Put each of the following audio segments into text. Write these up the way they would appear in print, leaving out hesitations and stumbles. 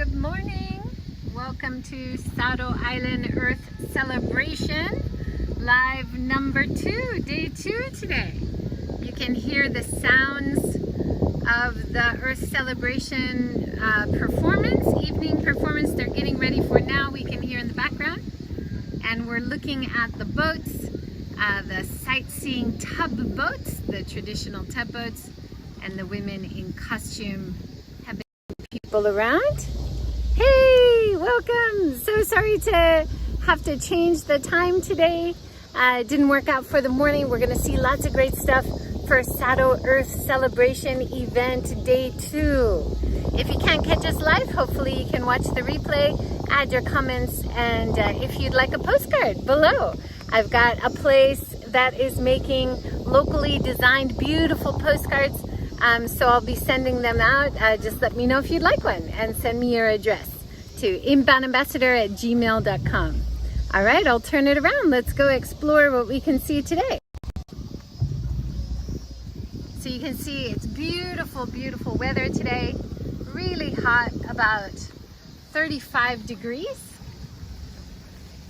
Good morning. Welcome to Sado Island Earth Celebration, live number 2, day 2 today. You can hear the sounds of the Earth Celebration evening performance they're getting ready for now. We can hear in the background. And we're looking at the boats, the sightseeing tub boats, the traditional tub boats, and the women in costume have been people around. Hey, welcome. So sorry to have to change the time today. It didn't work out for the morning. We're going to see lots of great stuff for Sado Earth Celebration event day 2. If you can't catch us live, hopefully you can watch the replay, add your comments, and if you'd like a postcard below. I've got a place that is making locally designed beautiful postcards, so I'll be sending them out. Just let me know if you'd like one and send me your address to inboundambassador@gmail.com. All right, I'll turn it around. Let's go explore what we can see today. So you can see it's beautiful, beautiful weather today. Really hot, about 35 degrees.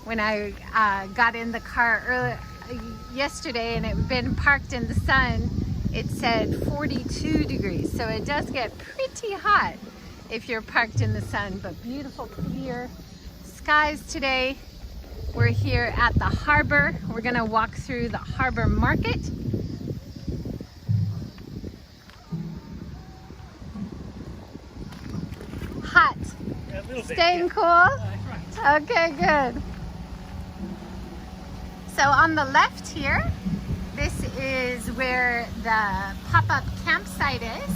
When I got in the car yesterday and it had been parked in the sun, it said 42 degrees. So it does get pretty hot if you're parked in the sun, but beautiful clear skies today. We're here at the harbor. We're gonna walk through the harbor market. Hot. Yeah, staying cool? Right. Okay, good. So on the left here, this is where the pop-up campsite is,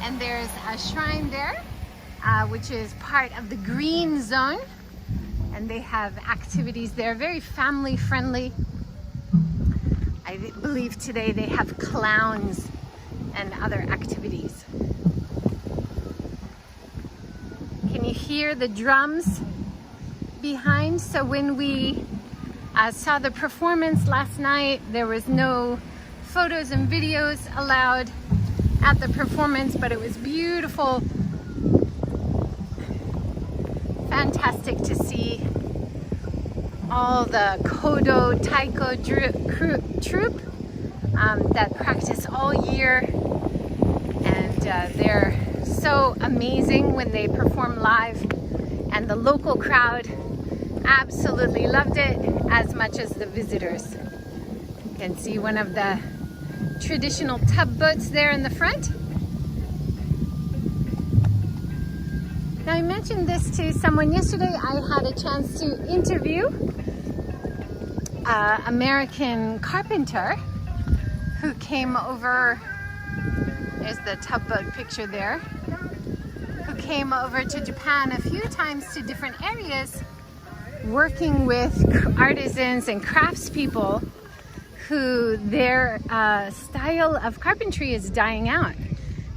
and there's a shrine there, which is part of the green zone, and they have activities there, very family friendly. I believe today they have clowns and other activities. Can you hear the drums behind? So when we saw the performance last night, there was no photos and videos allowed at the performance, but it was beautiful. Fantastic to see all the Kodo Taiko troupe that practice all year, and they're so amazing when they perform live, and the local crowd absolutely loved it as much as the visitors. You can see one of the traditional tub boats there in the front. Now, I mentioned this to someone yesterday. I had a chance to interview an American carpenter who came over. There's the tub boat picture there. Who came over to Japan a few times to different areas, working with artisans and craftspeople who their style of carpentry is dying out.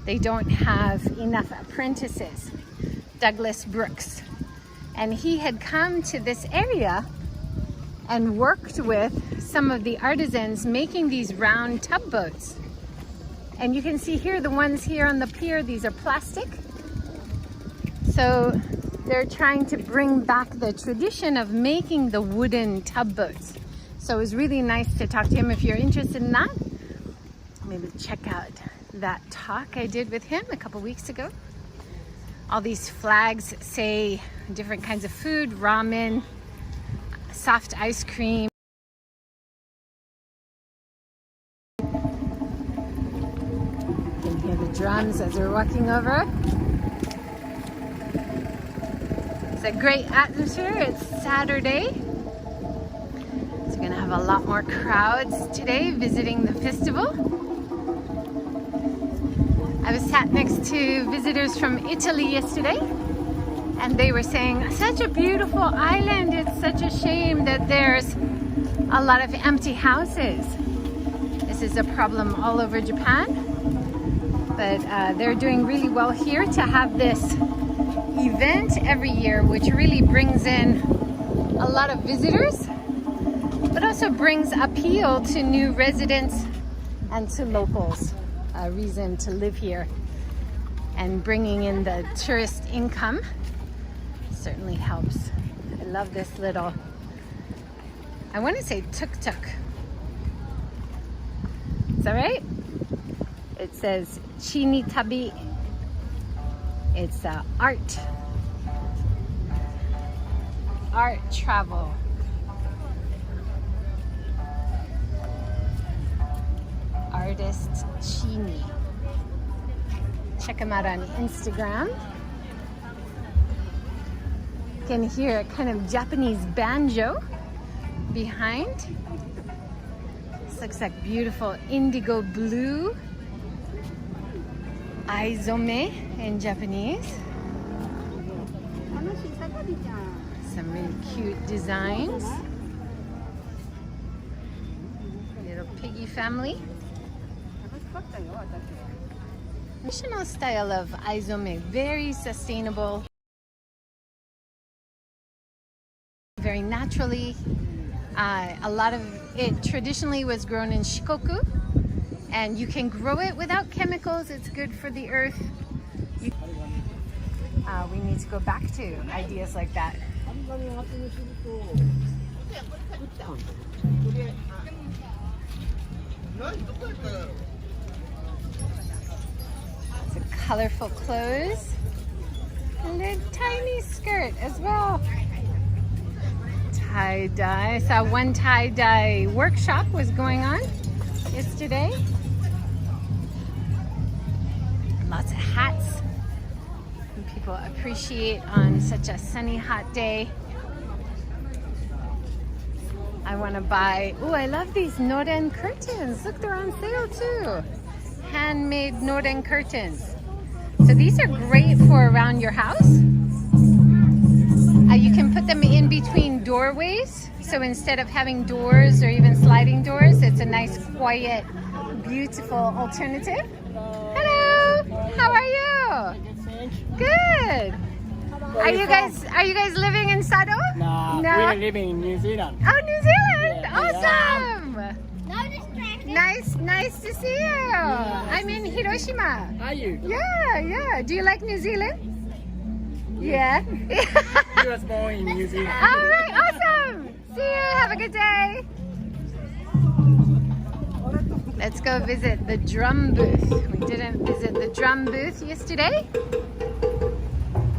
They don't have enough apprentices. Douglas Brooks. And he had come to this area and worked with some of the artisans making these round tub boats. And you can see here, the ones here on the pier, these are plastic. So they're trying to bring back the tradition of making the wooden tub boats. So it was really nice to talk to him. If you're interested in that, maybe check out that talk I did with him a couple weeks ago. All these flags say different kinds of food, ramen, soft ice cream. You can hear the drums as we're walking over. It's a great atmosphere. It's Saturday. So we're gonna have a lot more crowds today visiting the festival. I was sat next to visitors from Italy yesterday, and they were saying, such a beautiful island. It's such a shame that there's a lot of empty houses. This is a problem all over Japan, but they're doing really well here to have this event every year, which really brings in a lot of visitors, but also brings appeal to new residents and to locals. A reason to live here and bringing in the tourist income. certainly helps. I love this little, I want to say tuk-tuk. Is that right? It says Chini Tabi. It's art travel. Artist Chini. Check him out on Instagram. You can hear a kind of Japanese banjo behind. This looks like beautiful indigo blue. Aizome in Japanese. Some really cute designs. Little piggy family. Traditional style of aizome, very sustainable, very naturally. A lot of it traditionally was grown in Shikoku, and you can grow it without chemicals. It's good for the earth. We need to go back to ideas like that. It's a colorful clothes. And a tiny skirt as well. Tie-dye. I saw one tie-dye workshop was going on yesterday. Lots of hats. And people appreciate on such a sunny, hot day. I want to buy, oh, I love these noren curtains. Look, they're on sale too. Handmade noren curtains. So these are great for around your house. You can put them in between doorways. So instead of having doors or even sliding doors, it's a nice, quiet, beautiful alternative. Hello, how are you? Good. Are you guys living in Sado? No, we're living in New Zealand. Oh, New Zealand! Yeah, awesome! Nice to see you. I'm in Hiroshima. Are you? Yeah. Do you like New Zealand? Yeah. He was born in New Zealand. All right, awesome. See you. Have a good day. Let's go visit the drum booth. We didn't visit the drum booth yesterday.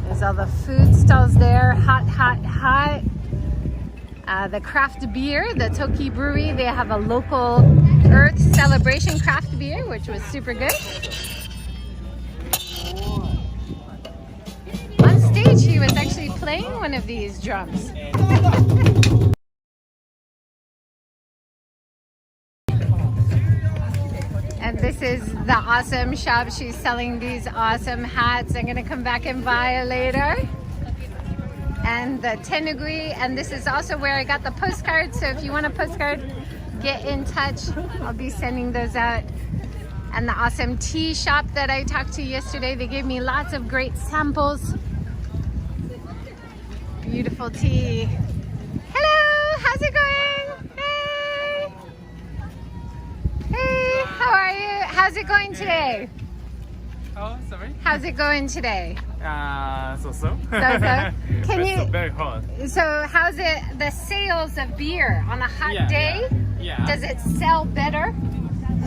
There's all the food stalls there. Hot. The craft beer, the Toki Brewery, they have a local Earth Celebration craft beer, which was super good. On stage, he was actually playing one of these drums. And this is the awesome shop. She's selling these awesome hats. I'm gonna come back and buy later. And the tenugui, and this is also where I got the postcard. So if you want a postcard, get in touch. I'll be sending those out. And the awesome tea shop that I talked to yesterday, they gave me lots of great samples. Beautiful tea. Hello, how's it going? Hey, how are you? How's it going today? Oh, sorry? How's it going today? So-so. So-so? Can you? Very hot. So how's it, the sales of beer on a hot day? Yeah. Does it sell better?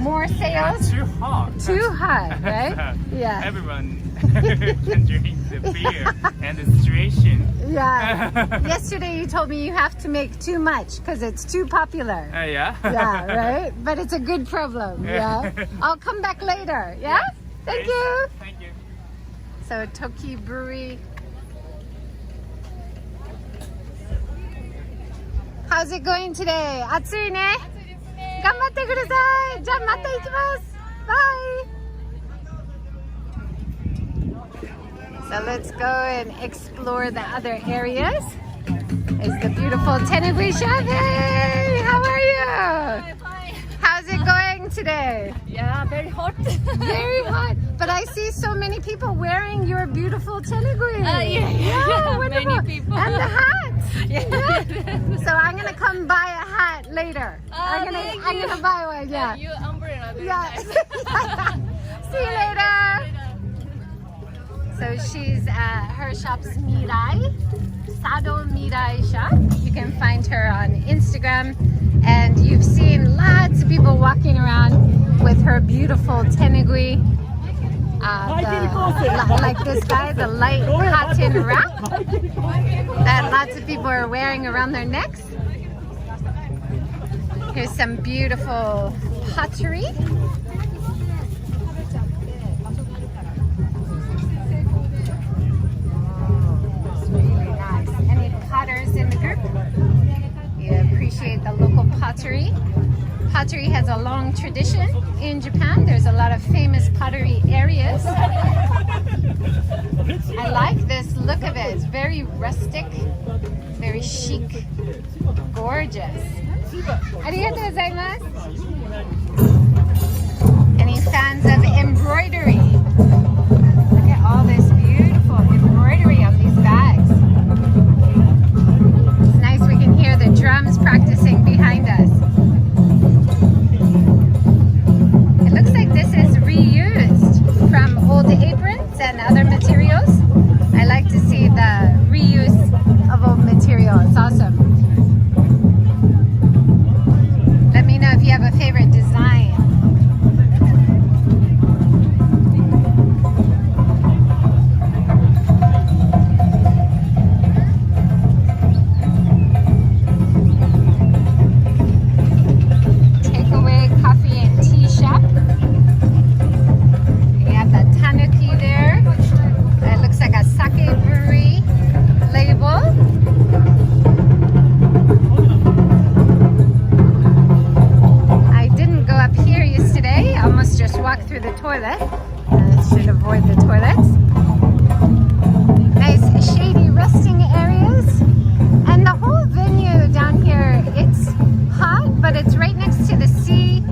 More sales? Too hot. Too hot, right? Yeah. Everyone can drink the beer and the situation. Yeah. Yesterday you told me you have to make too much because it's too popular. Yeah. Yeah, right? But it's a good problem. Yeah. I'll come back later. Yeah? Thank you. Thank you. So Toki Brewery. How's it going today? 暑いね。頑張ってください。じゃあまた行きます。Bye. So let's go and explore the other areas. It's the beautiful tenugui shop. Hey, how are you? How's it going today? Yeah, very hot. Very hot. But I see so many people wearing your beautiful tenugui. Yeah, wonderful. many people. And the hat. Yeah. So I'm gonna come buy a hat later. I'm gonna buy one. Yeah. Your umbrella. Very Yeah. nice. See you later. So she's her shop's Mirai, Sado Mirai shop. You can find her on Instagram, and you've seen lots of people walking around with her beautiful tenugui. Like this guy, the light cotton wrap that lots of people are wearing around their necks. Here's some beautiful pottery. Potters in the group. You appreciate the local pottery. Pottery has a long tradition in Japan. There's a lot of famous pottery areas. I like this look of it. It's very rustic, very chic, gorgeous. Arigatou gozaimasu. Any fans of embroidery? Look at all this beautiful embroidery on these bags. Hear the drums practicing behind us. It looks like this is reused from old aprons and other materials. I like to see the reuse of old material. It's awesome. Let me know if you have a favorite design. Through the toilet. Should avoid the toilets. Nice shady resting areas. And the whole venue down here, it's hot, but it's right next to the sea,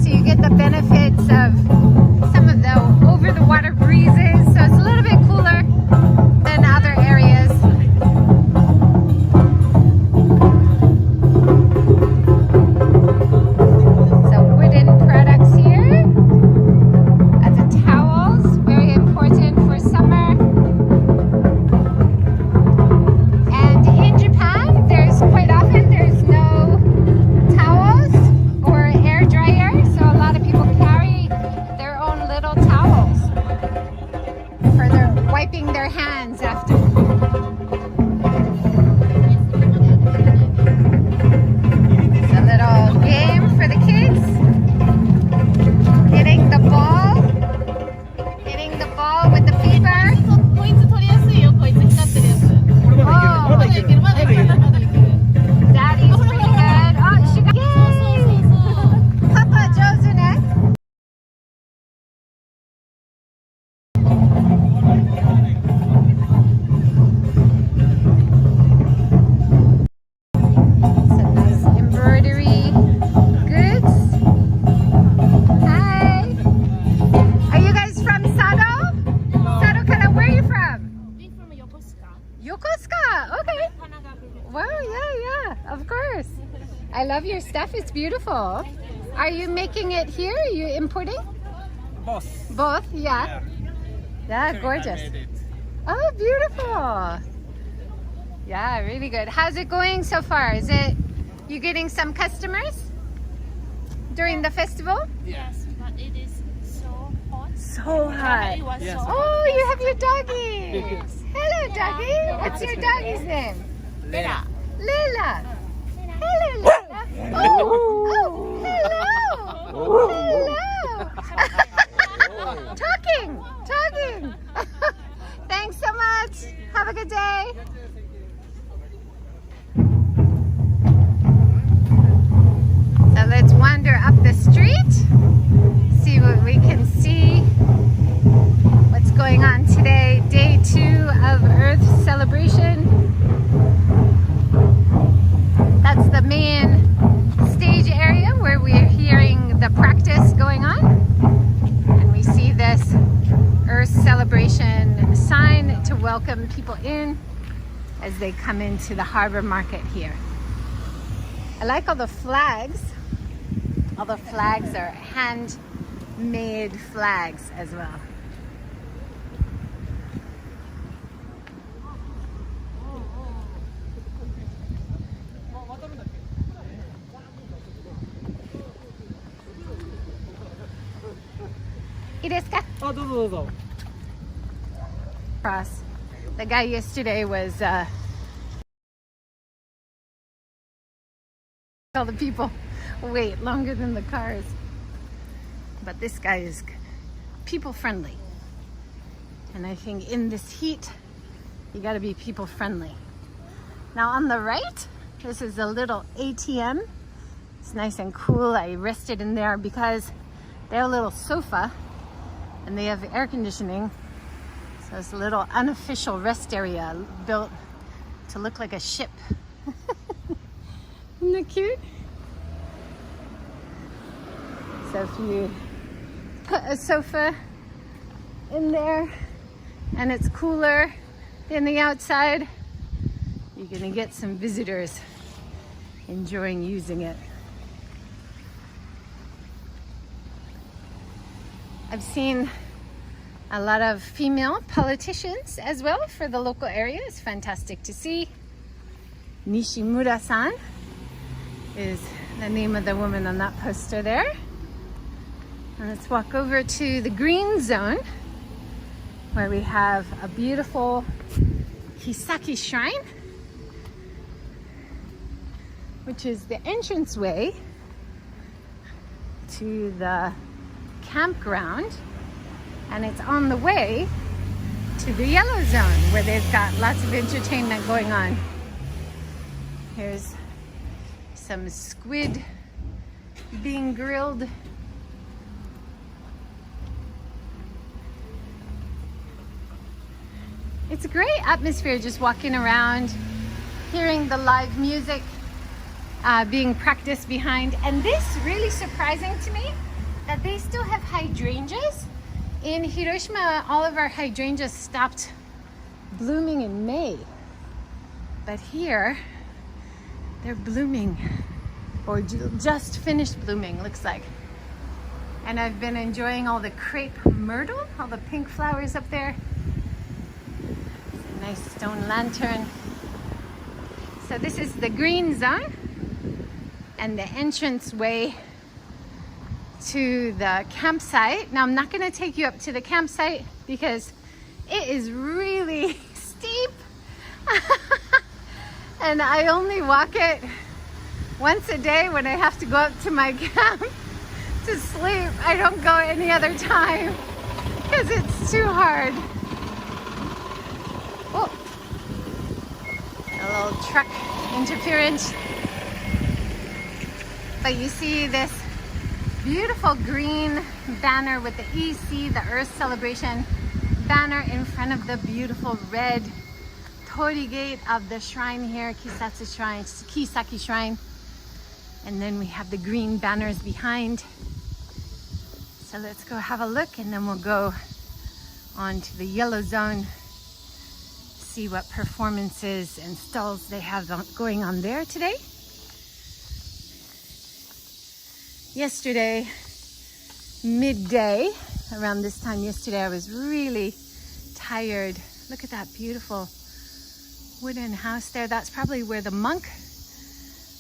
so you get the benefits of some of the over the water breezes, so it's a little bit cooler than other areas. So wooden products here. Their hands after. It's a little game for the kids. Hitting the ball with the paper. Oh, Daddy's pretty good. Oh, she got yay! Papa Josune. I love your stuff. It's beautiful. Are you making it here? Are you importing? Both. Both, yeah. Yeah, gorgeous. Oh, beautiful. Yeah, really good. How's it going so far? Is it you getting some customers during the festival? Yes, but it is so hot. So hot. It was Yes. so Oh, you have your doggy. Yes. Hello, doggy. What's your doggy's name? Lela. Lila. Hello, Lila. Oh, hello. Hello. Talking. Thanks so much. Have a good day. So let's wander up the street, see what we can see. What's going on today? Day 2 of Earth celebration. That's the main stage area where we're hearing the practice going on. And we see this Earth celebration sign to welcome people in as they come into the harbor market here. I like all the flags. All the flags are handmade flags as well. いいですか? あ、どうぞどうぞ。 Cross. The guy yesterday was all the people wait longer than the cars. But this guy is people friendly. And I think in this heat, you gotta be people friendly. Now on the right, this is a little ATM. It's nice and cool. I rested in there because they have a little sofa and they have air conditioning. So it's a little unofficial rest area built to look like a ship. Isn't that cute? So if you put a sofa in there and it's cooler than the outside, you're gonna get some visitors enjoying using it. I've seen a lot of female politicians as well for the local area. It's fantastic to see. Nishimura-san is the name of the woman on that poster there. And let's walk over to the green zone where we have a beautiful Kisaki shrine, which is the entranceway to the campground, and it's on the way to the yellow zone where they've got lots of entertainment going on. Here's some squid being grilled. It's a great atmosphere just walking around, hearing the live music being practiced behind. And this really surprising to me that they still have hydrangeas. In Hiroshima, all of our hydrangeas stopped blooming in May. But here, they're blooming, or just finished blooming, looks like. And I've been enjoying all the crepe myrtle, all the pink flowers up there. A nice stone lantern. So this is the green zone and the entrance way to the campsite. Now I'm not going to take you up to the campsite because it is really steep. And I only walk it once a day when I have to go up to my camp to sleep. I don't go any other time because it's too hard. Oh, a little truck interference. But you see this beautiful green banner with the EC, the Earth Celebration banner, in front of the beautiful red torii gate of the shrine here, Kisaki Shrine. And then we have the green banners behind. So let's go have a look and then we'll go on to the yellow zone, see what performances and stalls they have going on there today. Yesterday, midday, around this time yesterday, I was really tired. Look at that beautiful wooden house there. That's probably where the monk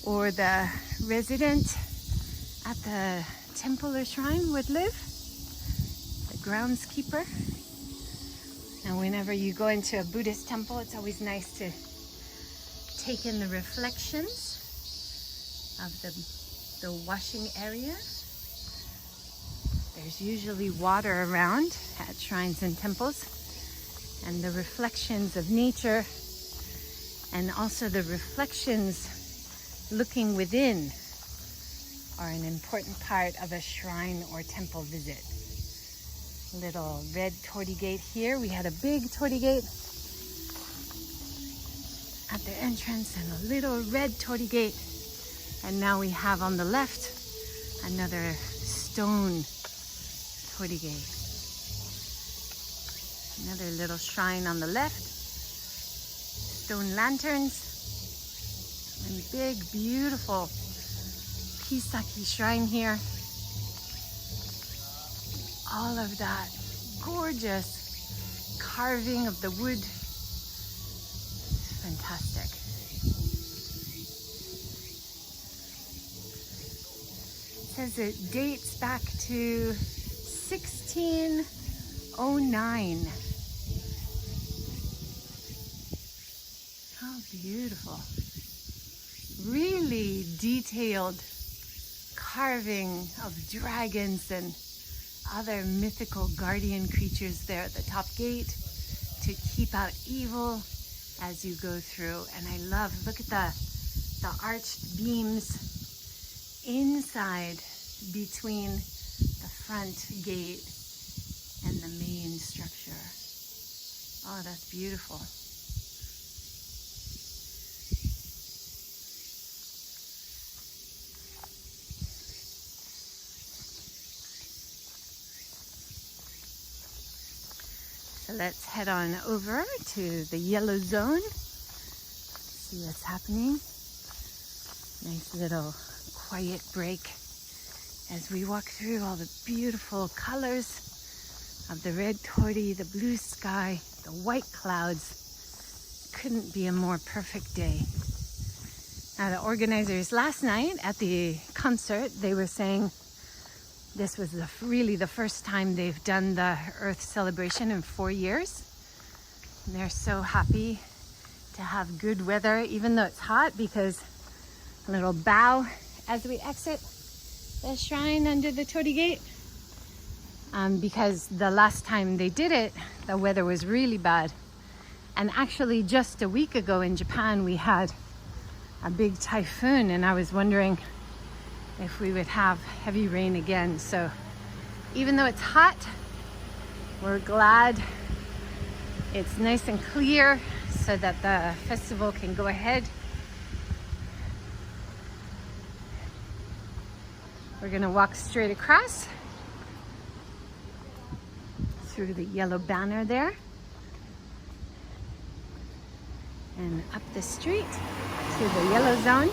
or the resident at the temple or shrine would live, the groundskeeper. And whenever you go into a Buddhist temple, it's always nice to take in the reflections of the washing area. There's usually water around at shrines and temples, and the reflections of nature and also the reflections looking within are an important part of a shrine or temple visit. Little red torii gate here. We had a big torii gate at the entrance and a little red torii gate. And now we have on the left another stone torii gate. Another little shrine on the left. Stone lanterns. And big, beautiful Kisaki shrine here. All of that gorgeous carving of the wood. Fantastic. It says it dates back to 1609. How beautiful. Really detailed carving of dragons and other mythical guardian creatures there at the top gate to keep out evil as you go through. And I love, look at the arched beams inside between the front gate and the main structure. Oh, that's beautiful. So let's head on over to the yellow zone, see what's happening. Nice little quiet break as we walk through all the beautiful colors of the red torty, the blue sky, the white clouds. Couldn't be a more perfect day. Now the organizers last night at the concert, they were saying this was really the first time they've done the Earth celebration in 4 years. And they're so happy to have good weather, even though it's hot, because a little bow as we exit the shrine under the Torii Gate. Because the last time they did it, the weather was really bad. And actually just a week ago in Japan, we had a big typhoon, and I was wondering if we would have heavy rain again. So even though it's hot, we're glad it's nice and clear so that the festival can go ahead. We're gonna walk straight across through the yellow banner there and up the street to the yellow zone.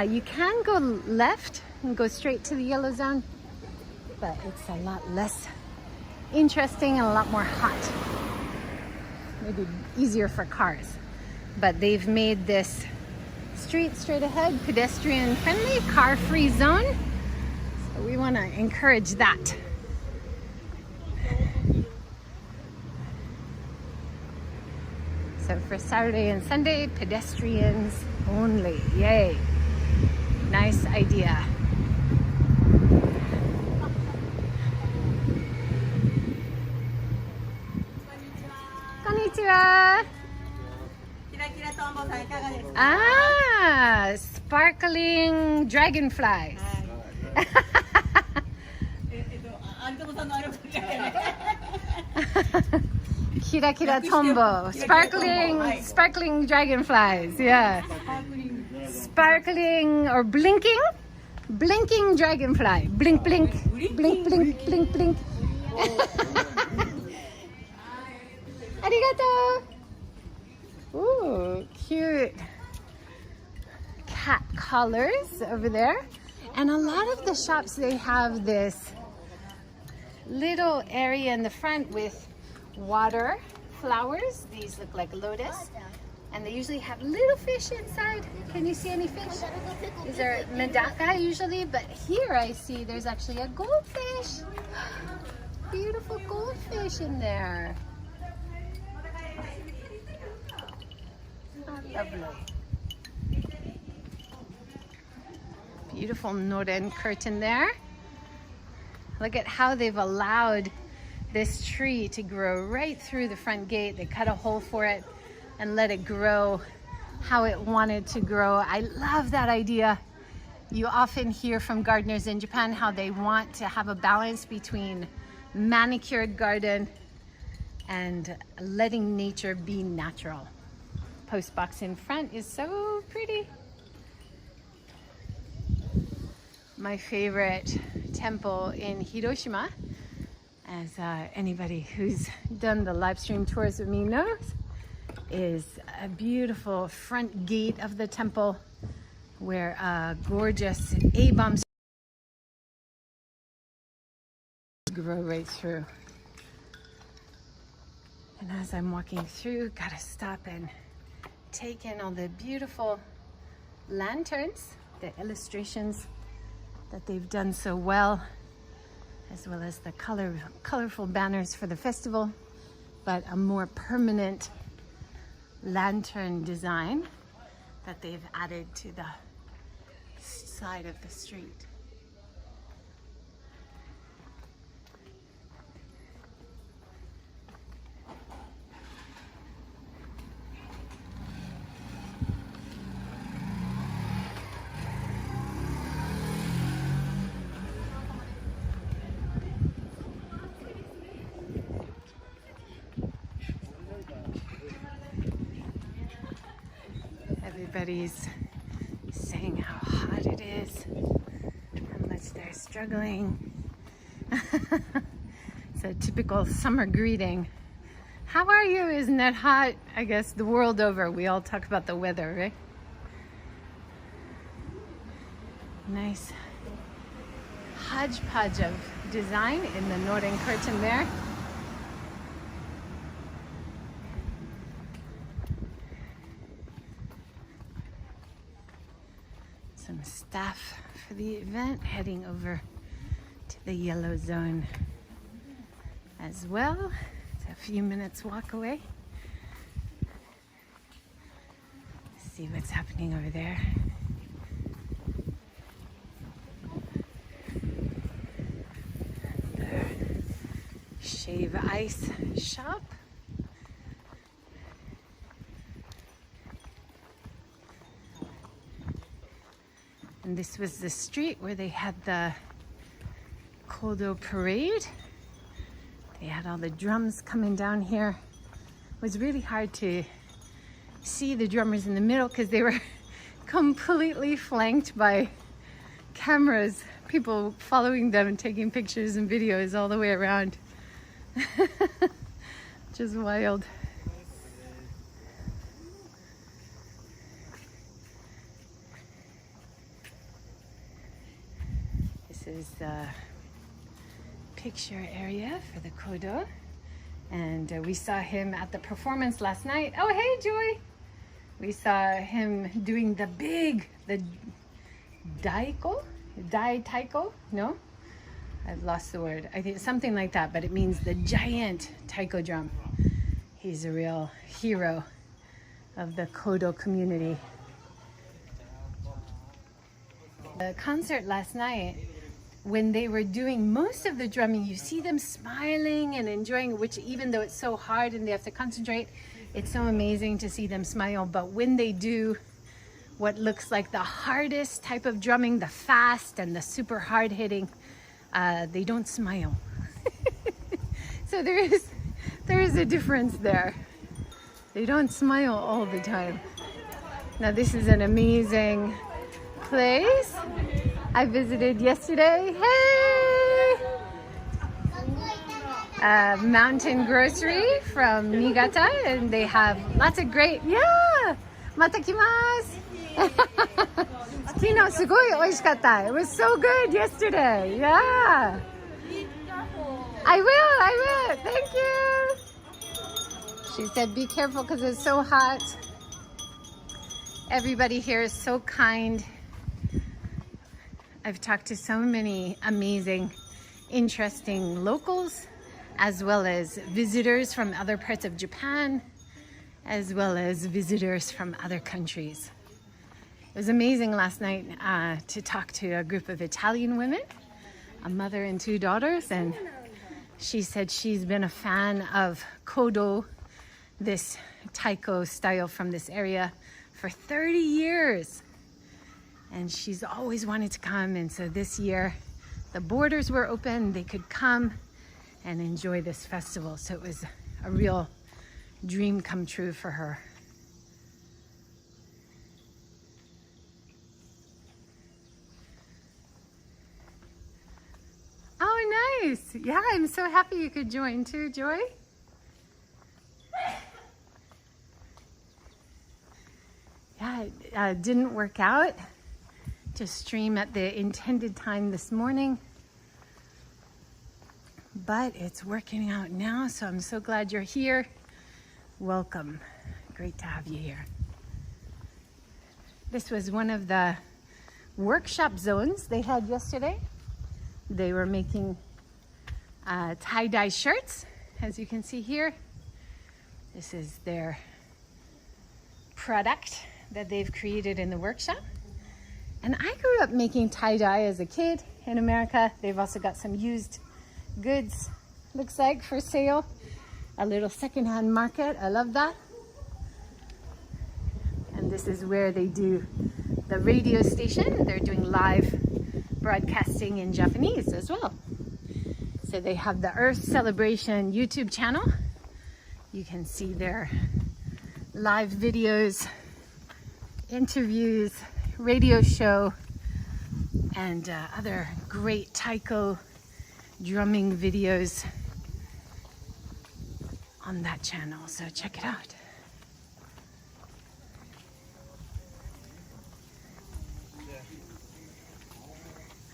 You can go left and go straight to the yellow zone, but it's a lot less interesting and a lot more hot. Maybe easier for cars. But they've made this street straight ahead, pedestrian friendly, car free zone. So we want to encourage that. So for Saturday and Sunday, pedestrians only. Yay. Nice idea. Konnichiwa. Ah, sparkling dragonflies. Kira kira tombo. Sparkling dragonflies. Yeah. Sparkling or blinking dragonfly. Blink, blink, blink, blink, blink, blink. Arigato. Ooh, cute cat collars over there. And a lot of the shops, they have this little area in the front with water flowers. These look like lotus. And they usually have little fish inside. Can you see any fish? These are medaka usually, but here I see there's actually a goldfish. Beautiful goldfish in there. Oh, lovely. Beautiful Noren curtain there. Look at how they've allowed this tree to grow right through the front gate. They cut a hole for it and let it grow how it wanted to grow. I love that idea. You often hear from gardeners in Japan how they want to have a balance between manicured garden and letting nature be natural. Post box in front is so pretty. My favorite temple in Hiroshima, as anybody who's done the live stream tours with me knows, is a beautiful front gate of the temple where a gorgeous A-bomb grow right through. And as I'm walking through, gotta stop and take in all the beautiful lanterns, the illustrations that they've done so well. as well as the colorful banners for the festival, but a more permanent lantern design that they've added to the side of the street. Everybody's saying how hot it is, how much they're struggling. It's a typical summer greeting. How are you? Isn't that hot? I guess the world over, we all talk about the weather, right? Nice hodgepodge of design in the northern curtain there. Some staff for the event heading over to the yellow zone as well. It's a few minutes walk away. See what's happening over there. The Shave Ice shop. And this was the street where they had the Kodo parade. They had all the drums coming down here. It was really hard to see the drummers in the middle because they were completely flanked by cameras, people following them and taking pictures and videos all the way around. Just wild. This is the picture area for the Kodo, and we saw him at the performance last night. Oh, hey, Joy! We saw him doing the taiko? No? I've lost the word. I think something like that, but it means the giant taiko drum. He's a real hero of the Kodo community. The concert last night, when they were doing most of the drumming, you see them smiling and enjoying, which even though it's so hard and they have to concentrate, it's so amazing to see them smile. But when they do what looks like the hardest type of drumming, the fast and the super hard hitting, they don't smile. So there is a difference there. They don't smile all the time. Now this is an amazing place I visited yesterday. Hey! Mountain Grocery from NIIGATA, and they have lots of great, yeah! Mata kimasu! Kino sugoi oishikatta. It was so good yesterday. Yeah. I will. Thank you. She said be careful because it's so hot. Everybody here is so kind. I've talked to so many amazing, interesting locals, as well as visitors from other parts of Japan, as well as visitors from other countries. It was amazing last night to talk to a group of Italian women, a mother and two daughters, and she said she's been a fan of Kodo, this taiko style from this area, for 30 years. And she's always wanted to come, and so this year the borders were open, they could come and enjoy this festival. So it was a real dream come true for her. Oh, nice. Yeah, I'm so happy you could join too, Joy. Yeah, it didn't work out to stream at the intended time this morning, but it's working out now, so I'm so glad you're here. Welcome. Great to have you here. This was one of the workshop zones they had yesterday. They were making tie-dye shirts, as you can see here. This is their product that they've created in the workshop. And I grew up making tie-dye as a kid in America. They've also got some used goods, looks like, for sale. A little secondhand market. I love that. And this is where they do the radio station. They're doing live broadcasting in Japanese as well. So they have the Earth Celebration YouTube channel. You can see their live videos, interviews, radio show, and other great taiko drumming videos on that channel. So check it out.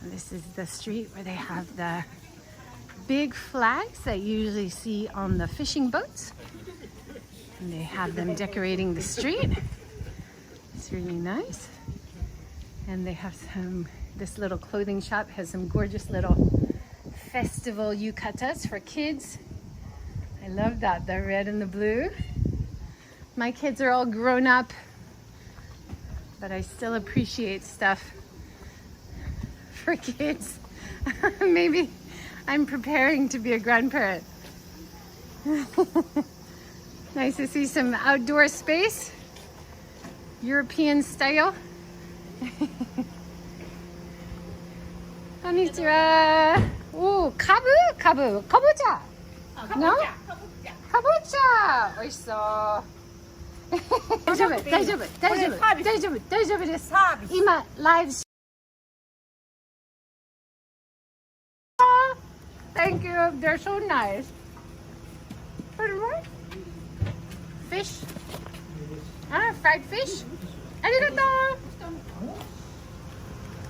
And this is the street where they have the big flags that you usually see on the fishing boats. And they have them decorating the street. It's really nice. And they have this little clothing shop has some gorgeous little festival yukatas for kids. I love that, the red and the blue. My kids are all grown up, but I still appreciate stuff for kids. Maybe I'm preparing to be a grandparent. Nice to see some outdoor space, European style. Konnichiwa. Ooh, kabocha. No? Kabocha. 美味しそう。大丈夫、大丈夫、大丈夫、大丈夫、大丈夫です。今ライブ。Thank you. They're so nice. What more? Fish. Fried fish. Arigato.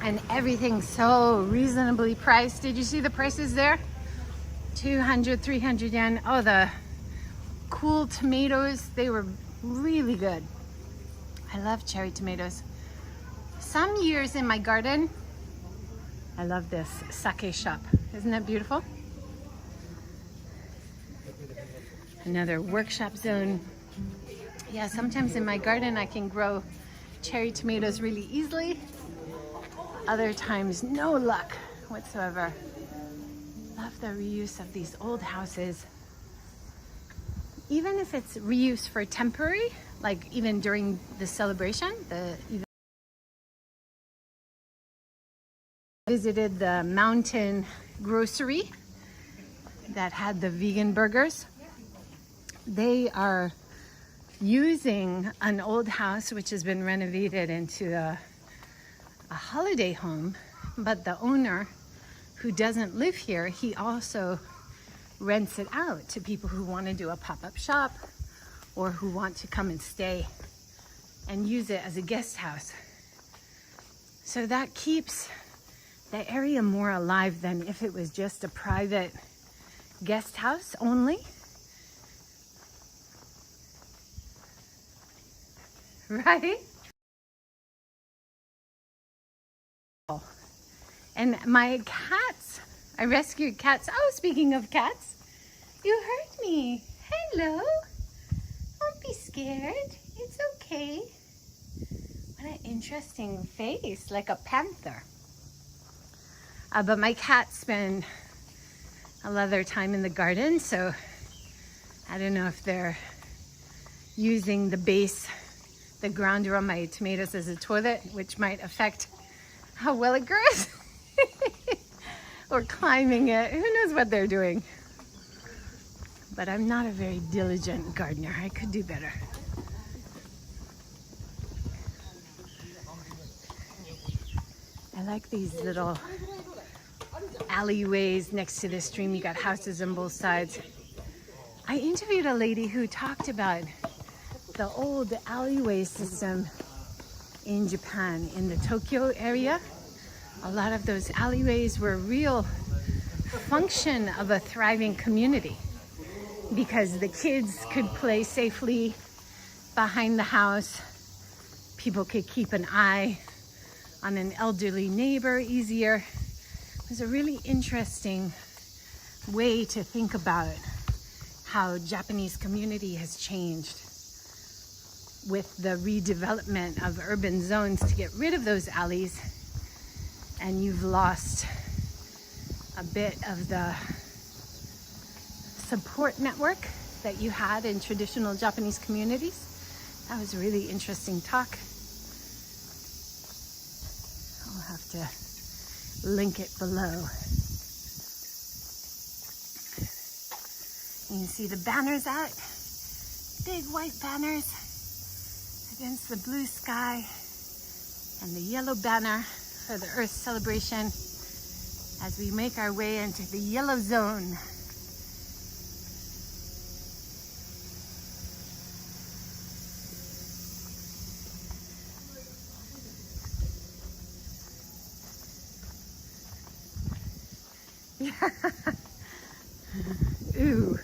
And everything's so reasonably priced. Did you see the prices there? 200, 300 yen. Oh, the cool tomatoes. They were really good. I love cherry tomatoes. Some years in my garden, I love this sake shop. Isn't that beautiful? Another workshop zone. Yeah, sometimes in my garden I can grow cherry tomatoes really easily. Other times, no luck whatsoever. Love the reuse of these old houses. Even if it's reuse for temporary, like even during the celebration, visited the mountain grocery that had the vegan burgers. They are using an old house which has been renovated into a holiday home, but the owner who doesn't live here, he also rents it out to people who want to do a pop-up shop or who want to come and stay and use it as a guest house. So that keeps the area more alive than if it was just a private guest house only. Right? And my cats, I rescued cats. Oh, speaking of cats, you heard me. Hello. Don't be scared. It's okay. What an interesting face, like a panther. But my cats spend a lot of their time in the garden, so I don't know if they're using the base, the ground around my tomatoes as a toilet, which might affect how well it grows. Or climbing it. Who knows what they're doing? But I'm not a very diligent gardener. I could do better. I like these little alleyways next to the stream. You got houses on both sides. I interviewed a lady who talked about the old alleyway system in Japan, in the Tokyo area. A lot of those alleyways were a real function of a thriving community because the kids could play safely behind the house. People could keep an eye on an elderly neighbor easier. It was a really interesting way to think about how Japanese community has changed with the redevelopment of urban zones to get rid of those alleys, and you've lost a bit of the support network that you had in traditional Japanese communities. That was a really interesting talk. I'll have to link it below. You can see the banners out, big white banners against the blue sky, and the yellow banner for the Earth celebration as we make our way into the yellow zone. Ooh,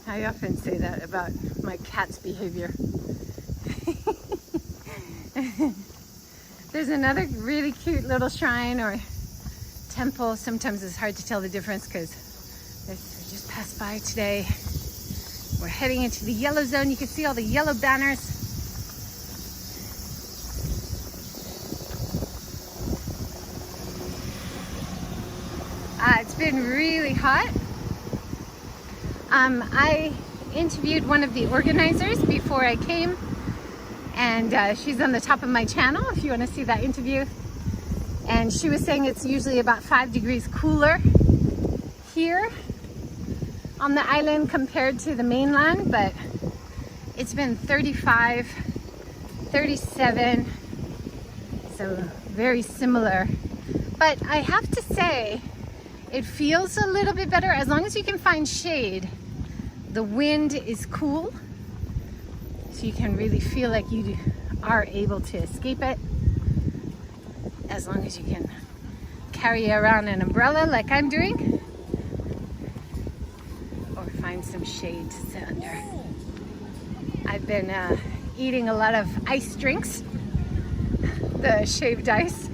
I often say that about my cat's behavior. There's another really cute little shrine or temple. Sometimes it's hard to tell the difference because we just passed by today. We're heading into the yellow zone. You can see all the yellow banners. It's been really hot. I interviewed one of the organizers before I came, and she's on the top of my channel if you want to see that interview. And she was saying it's usually about 5 degrees cooler here on the island compared to the mainland, but it's been 35, 37, so very similar. But I have to say, it feels a little bit better as long as you can find shade. The wind is cool, so you can really feel like you are able to escape it, as long as you can carry around an umbrella like I'm doing, or find some shade to sit under. I've been eating a lot of ice drinks, the shaved ice,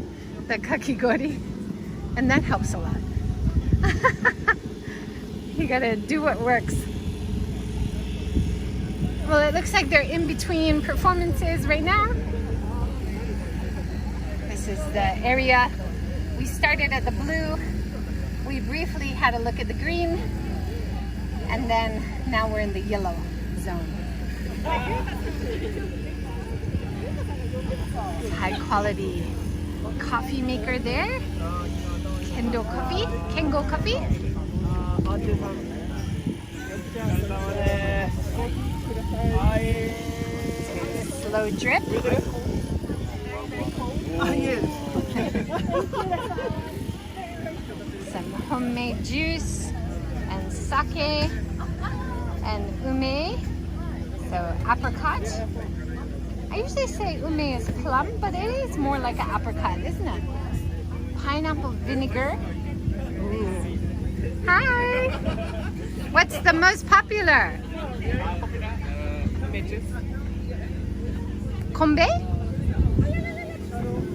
the kakigori, and that helps a lot. You gotta do what works. Well, it looks like they're in between performances right now. This is the area. We started at the blue. We briefly had a look at the green. And then now we're in the yellow zone. High quality coffee maker there. Kengo coffee. Slow drip. Some homemade juice and sake and ume, so apricot. I usually say ume is plum, but it is more like an apricot, isn't it? Pineapple vinegar. Ooh. Hi! What's the most popular? Kombe?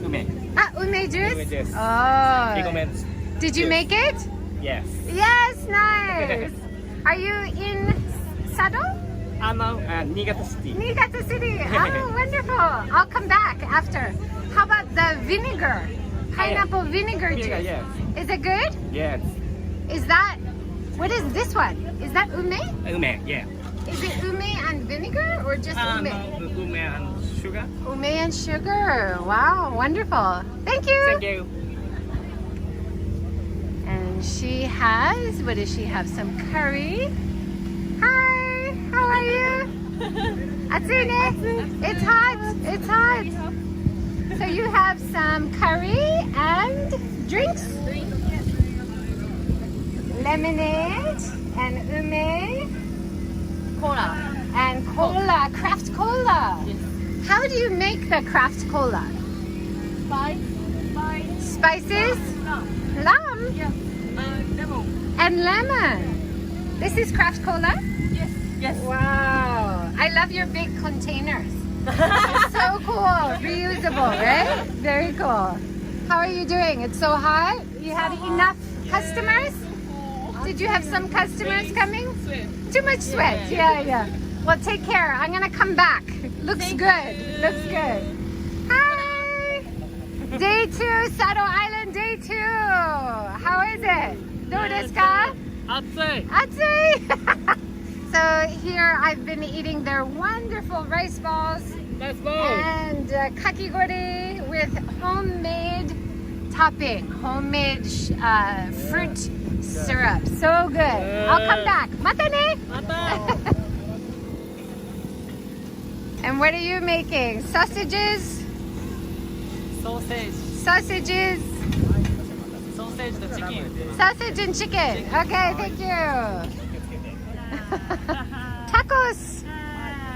Ume. Ah, ume juice? Ume juice. Oh. Recommend. Did you make it? Yes. Yes, nice. Are you in Sado? NIIGATA City. NIIGATA City. Oh, wonderful. I'll come back after. How about the vinegar? Pineapple vinegar juice. Yes. Is it good? Yes. Is that, what is this one? Is that ume? Ume, yeah. Is it ume and vinegar or just ume? Ume and sugar. Ume and sugar. Wow, wonderful. Thank you. Thank you. And she has, what does she have? Some curry. Hi, how are you? Atsune. It's hot. It's hot. So you have some curry and drinks? Lemonade and ume. Cola. And cola, craft cola. Yes. How do you make the craft cola? Spices? Lamb? Yeah. Lemon. And lemon. This is craft cola? Yes. Yes. Wow. I love your big containers. It's so cool. Reusable, right? Very cool. How are you doing? It's so hot? You have enough customers? Did you have some customers coming? Too much sweat. Yeah. Well, take care. I'm gonna come back. Looks good. Looks good. Hi. Day 2, Sado Island. Day 2. How is it? Do desu ka? Atsui. So here I've been eating their wonderful rice balls and kakigori with homemade topping, homemade fruit syrup. So good. I'll come back. Mata ne. And what are you making? Sausages? Sausage. Sausages. Sausage and chicken. Sausage and chicken. Okay, thank you. Tacos.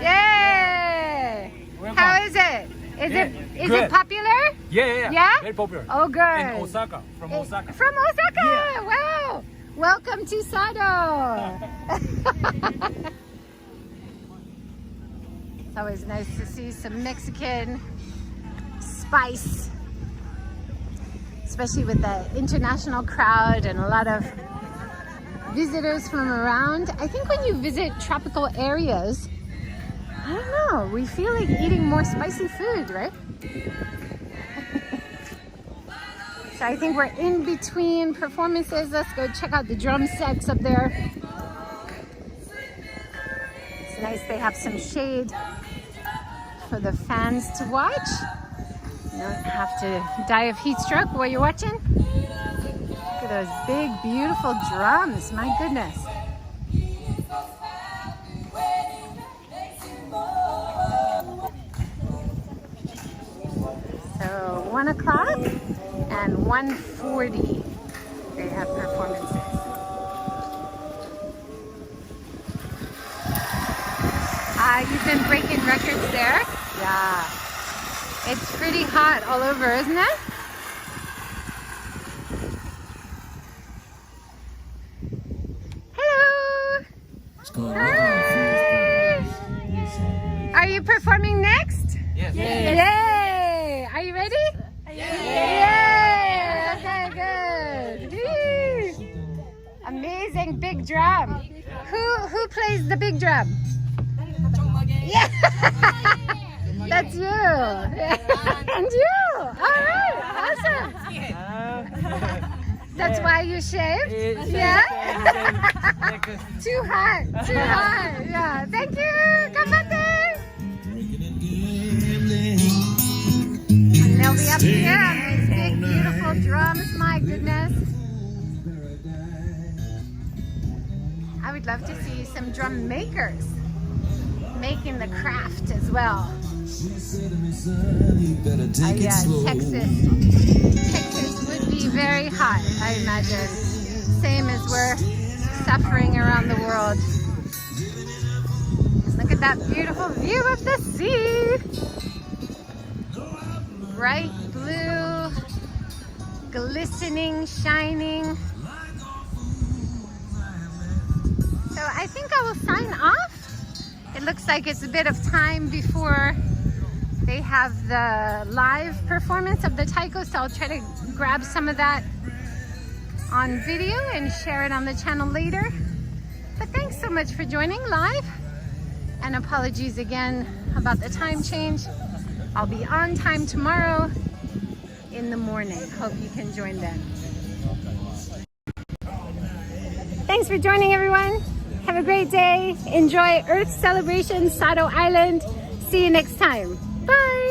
Yay! How is it? Is good. it popular? Yeah. Yeah? Very popular. Oh, good. In Osaka, from Osaka. From Osaka. Yeah. Wow. Welcome to Sado. It's always nice to see some Mexican spice, especially with the international crowd and a lot of visitors from around. I think when you visit tropical areas, I don't know, we feel like eating more spicy food, right? So I think we're in between performances. Let's go check out the drum sets up there. It's nice they have some shade for the fans to watch. You don't have to die of heat stroke while you're watching. Look at those big, beautiful drums. My goodness. So 1 o'clock and 1:40 they have performances. You've been breaking records there? Yeah. It's pretty hot all over, isn't it? Hello. Hi. Are you performing next? Yes. Yay! Are you ready? Yay! Okay, good. Whee! Amazing big drum. Who plays the big drum? Yeah. That's you. And you. All right. Awesome. That's why you shaved? Yeah? Too hot. Too hot. Yeah. Thank you. Ganbatte. And they'll be up here on these big, beautiful drums. My goodness. I would love to see some drum makers making the craft as well. Yeah, Texas would be very hot, I imagine. Same as we're suffering around the world. Look at that beautiful view of the sea. Bright blue, glistening, shining. So I think I will sign off. It looks like it's a bit of time before they have the live performance of the taiko, so I'll try to grab some of that on video and share it on the channel later. But thanks so much for joining live, and apologies again about the time change. I'll be on time tomorrow in the morning. Hope you can join then. Thanks for joining, everyone. Have a great day. Enjoy Earth Celebration, Sado Island. See you next time. Bye.